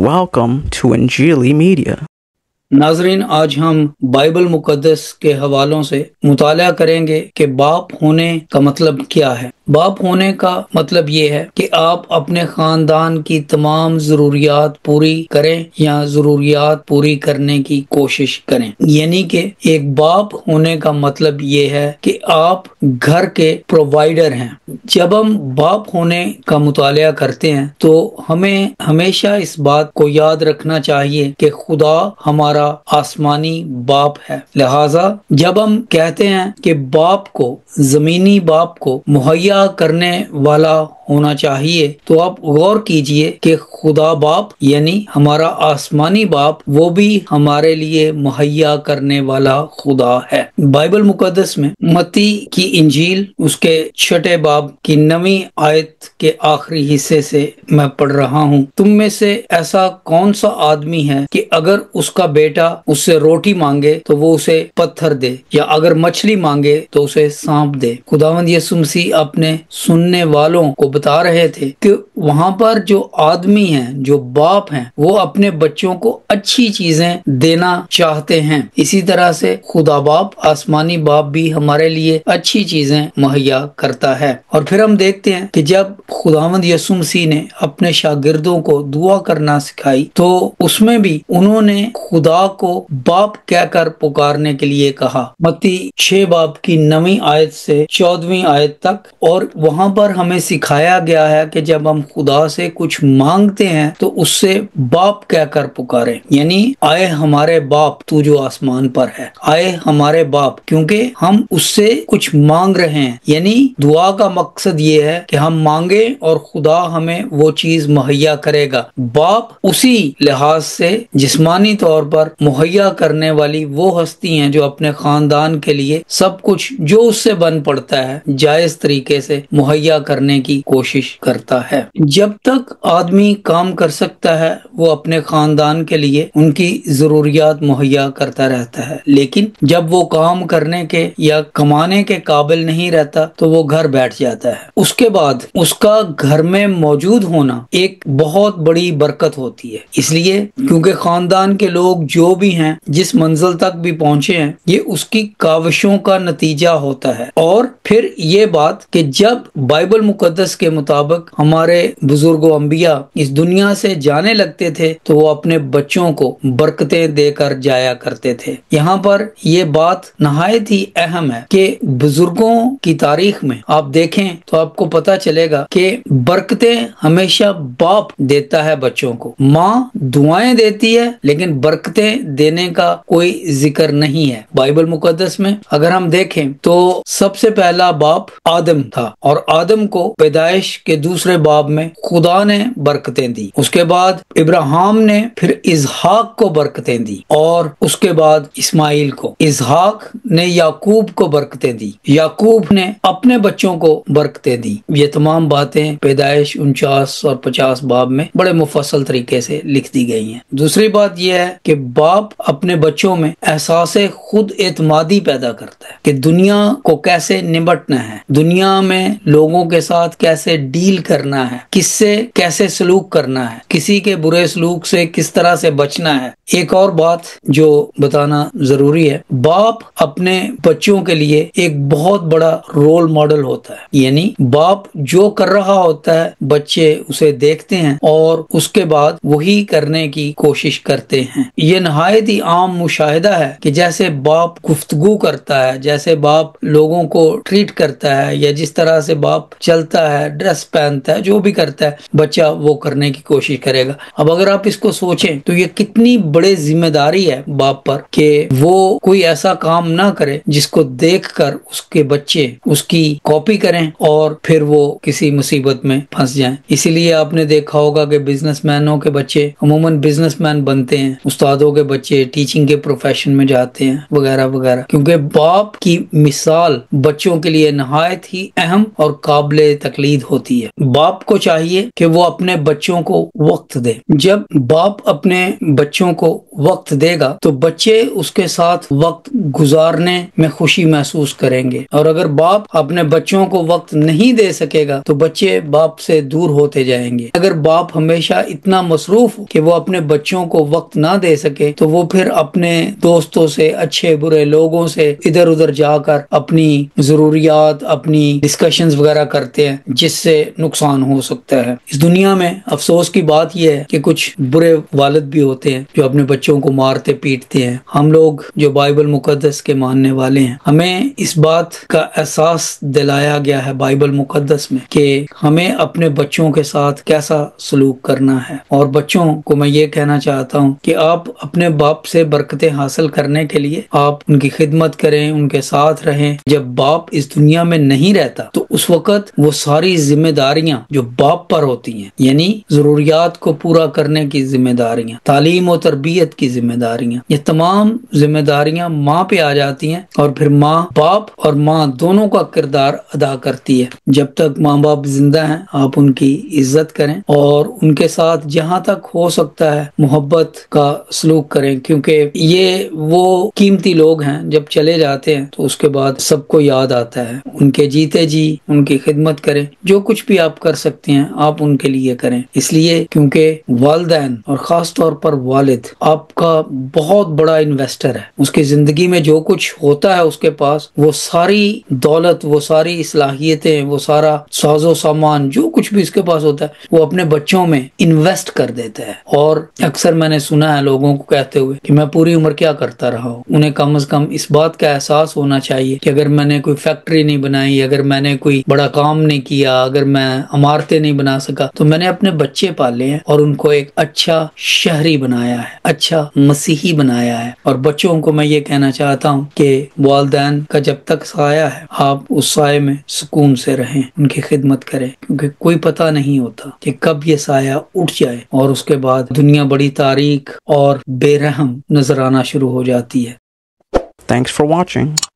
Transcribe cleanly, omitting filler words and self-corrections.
Welcome to Injili Media. नाज़रीन, आज हम बाइबल मुक़द्दस के हवालों से मुताला करेंगे कि बाप होने का मतलब क्या है। बाप होने का मतलब ये है कि आप अपने खानदान की तमाम ज़रूरियात पूरी करें या ज़रूरियात पूरी करने की कोशिश करें। यानी कि एक बाप होने का मतलब ये है कि आप घर के प्रोवाइडर हैं। जब हम बाप होने का मुताला करते हैं तो हमें हमेशा इस बात को याद रखना चाहिए कि खुदा हमारा आसमानी बाप है। लिहाजा जब हम कहते हैं कि बाप को, जमीनी बाप को मुहैया करने वाला होना चाहिए, तो आप गौर कीजिए कि खुदा बाप यानी हमारा आसमानी बाप वो भी हमारे लिए मुहैया करने वाला खुदा है। बाइबल मुकद्दस में मत्ती की इंजील उसके 6 बाब की 9वीं आयत के आखिरी हिस्से से मैं पढ़ रहा हूँ। तुम में से ऐसा कौन सा आदमी है कि अगर उसका बेटा उससे रोटी मांगे तो वो उसे पत्थर दे, या अगर मछली मांगे तो उसे सांप दे। खुदावंद यीशु मसीह अपने सुनने वालों को बता रहे थे कि वहाँ पर जो आदमी हैं, जो बाप हैं, वो अपने बच्चों को अच्छी चीजें देना चाहते हैं। इसी तरह से खुदा बाप, आसमानी बाप भी हमारे लिए अच्छी चीजें मुहैया करता है। और फिर हम देखते हैं कि जब खुदावंद यीशु मसीह ने अपने शागिर्दों को दुआ करना सिखाई तो उसमें भी उन्होंने खुदा को बाप कहकर पुकारने के लिए कहा। मत्ती 6 बाब की 9वीं आयत से 14वीं आयत तक। और वहाँ पर हमें सिखाया गया है कि जब हम खुदा से कुछ मांगते हैं तो उससे बाप कहकर पुकारे, यानी आए हमारे बाप तू जो आसमान पर है, आए हमारे बाप, क्योंकि हम उससे कुछ मांग रहे हैं। यानी दुआ का मकसद ये है कि हम मांगे और खुदा हमें वो चीज मुहैया करेगा। बाप उसी लिहाज से जिस्मानी तौर पर मुहैया करने वाली वो हस्ती हैं जो अपने खानदान के लिए सब कुछ जो उससे बन पड़ता है जायज तरीके से मुहैया करने की कोशिश करता है। जब तक आदमी काम कर सकता है वो अपने खानदान के लिए उनकी जरूरियात मुहैया करता रहता है, लेकिन जब वो काम करने के या कमाने के काबिल नहीं रहता तो वो घर बैठ जाता है। उसके बाद उसका घर में मौजूद होना एक बहुत बड़ी बरकत होती है। इसलिए क्योंकि खानदान के लोग जो भी हैं, जिस मंजिल तक भी पहुंचे हैं, ये उसकी काविशों का नतीजा होता है। और फिर ये बात कि जब बाइबल मुकद्दस के मुताबिक हमारे बुजुर्गों अंबिया इस दुनिया से जाने लगते थे तो वो अपने बच्चों को बरकतें देकर जाया करते थे। यहाँ पर ये बात नहायत ही अहम है कि बुजुर्गों की तारीख में आप देखें तो आपको पता चलेगा कि बरकतें हमेशा बाप देता है बच्चों को। माँ दुआएं देती है लेकिन बरकतें देने का कोई जिक्र नहीं है बाइबल मुकद्दस में। अगर हम देखें तो सबसे पहला बाप आदम था और आदम को पैदाइश के दूसरे बाब में खुदा ने बरकतें दी। उसके बाद इब्राहिम ने फिर इसहाक को बरकतें दी और उसके बाद इस्माइल को। इसहाक ने याकूब को बरकतें दी, याकूब ने अपने बच्चों को बरकतें दी। ये तमाम बातें पैदाइश 49 और 50 बाब में बड़े मुफस्सल तरीके से लिख दी गई हैं। दूसरी बात यह है कि बाप अपने बच्चों में एहसास खुद एतमादी पैदा करता है कि दुनिया को कैसे निपटना है, दुनिया में लोगों के साथ कैसे डील करना है, किससे कैसे सलूक करना है, किसी के बुरे सलूक से किस तरह से बचना है। एक और बात जो बताना जरूरी है, बाप अपने बच्चों के लिए एक बहुत बड़ा रोल मॉडल होता है। यानी बाप जो कर रहा होता है बच्चे उसे देखते हैं और उसके बाद वही करने की कोशिश करते हैं। ये नहायत ही आम मुशाहिदा है कि जैसे बाप गुफ्तगू करता है, जैसे बाप लोगों को ट्रीट करता है, या जिस तरह से बाप चलता है, ड्रेस पहनता है, जो भी करता है बच्चा वो करने की कोशिश करेगा। अब अगर आप इसको सोचें तो ये कितनी बड़ी जिम्मेदारी है बाप पर कि वो कोई ऐसा काम ना करे जिसको देखकर उसके बच्चे उसकी कॉपी करें और फिर वो किसी मुसीबत में फंस जाएं। इसीलिए आपने देखा होगा कि बिजनेसमैनों के बच्चे अमूमन बिजनेसमैन बनते हैं, उस्तादों के बच्चे टीचिंग के प्रोफेशन में जाते हैं, वगैरह वगैरह, क्योंकि बाप की मिसाल बच्चों के लिए नहायत ही اہم اور قابل تقلید ہوتی ہے۔ باپ کو چاہیے کہ وہ اپنے بچوں کو وقت دے۔ جب باپ اپنے بچوں کو وقت دے گا تو بچے اس کے ساتھ وقت گزارنے میں خوشی محسوس کریں گے، اور اگر باپ اپنے بچوں کو وقت نہیں دے سکے گا تو بچے باپ سے دور ہوتے جائیں گے۔ اگر باپ ہمیشہ اتنا مصروف ہو کہ وہ اپنے بچوں کو وقت نہ دے سکے تو وہ پھر اپنے دوستوں سے، اچھے برے لوگوں سے ادھر ادھر جا کر اپنی ضروریات، اپنی ڈسکشنز وغیرہ کرتے ہیں، جس سے نقصان ہو سکتا ہے۔ اس دنیا میں افسوس کی بات یہ ہے کہ کچھ برے والد بھی ہوتے ہیں جو اپنے بچوں کو مارتے پیٹتے ہیں۔ ہم لوگ جو بائبل مقدس کے ماننے والے ہیں، ہمیں اس بات کا احساس دلایا گیا ہے بائبل مقدس میں کہ ہمیں اپنے بچوں کے ساتھ کیسا سلوک کرنا ہے۔ اور بچوں کو میں یہ کہنا چاہتا ہوں کہ آپ اپنے باپ سے برکتیں حاصل کرنے کے لیے آپ ان کی خدمت کریں، ان کے ساتھ رہیں۔ جب باپ اس دنیا میں نہیں رہتا تو اس وقت وہ ساری ذمہ داریاں جو باپ پر ہوتی ہیں، یعنی ضروریات کو پورا کرنے کی ذمہ داریاں، تعلیم و تربیت کی ذمہ داریاں، یہ تمام ذمہ داریاں ماں پہ آ جاتی ہیں، اور پھر ماں، باپ اور ماں دونوں کا کردار ادا کرتی ہے۔ جب تک ماں باپ زندہ ہیں آپ ان کی عزت کریں اور ان کے ساتھ جہاں تک ہو سکتا ہے محبت کا سلوک کریں، کیونکہ یہ وہ قیمتی لوگ ہیں جب چلے جاتے ہیں تو اس کے بعد سب کو یاد آتا ہے۔ ان کے جیتے جی ان کی خدمت کریں، جو کچھ بھی آپ کر سکتے ہیں آپ ان کے لیے کریں، اس لیے کیونکہ والدین اور خاص طور پر والد آپ کا بہت بڑا انویسٹر ہے۔ اس کی زندگی میں جو کچھ ہوتا ہے اس کے پاس، وہ ساری دولت، وہ ساری صلاحیتیں، وہ سارا ساز و سامان، جو کچھ بھی اس کے پاس ہوتا ہے وہ اپنے بچوں میں انویسٹ کر دیتا ہے۔ اور اکثر میں نے سنا ہے لوگوں کو کہتے ہوئے کہ میں پوری عمر کیا کرتا رہا ہوں۔ انہیں کم از کم اس بات کا احساس ہونا چاہیے کہ اگر میں نے کوئی فیکٹری نہیں بنائی، اگر میں نے کوئی بڑا کام نہیں کیا، اگر میں عمارتیں نہیں بنا سکا، تو میں نے اپنے بچے پالے ہیں اور ان کو ایک اچھا شہری بنایا ہے، اچھا مسیحی بنایا ہے۔ اور بچوں کو میں یہ کہنا چاہتا ہوں کہ والدین کا جب تک سایہ ہے آپ اس سائے میں سکون سے رہیں، ان کی خدمت کریں، کیونکہ کوئی پتہ نہیں ہوتا کہ کب یہ سایہ اٹھ جائے اور اس کے بعد دنیا بڑی تاریک اور بے رحم نظر آنا شروع ہو جاتی ہے۔ Thanks for watching.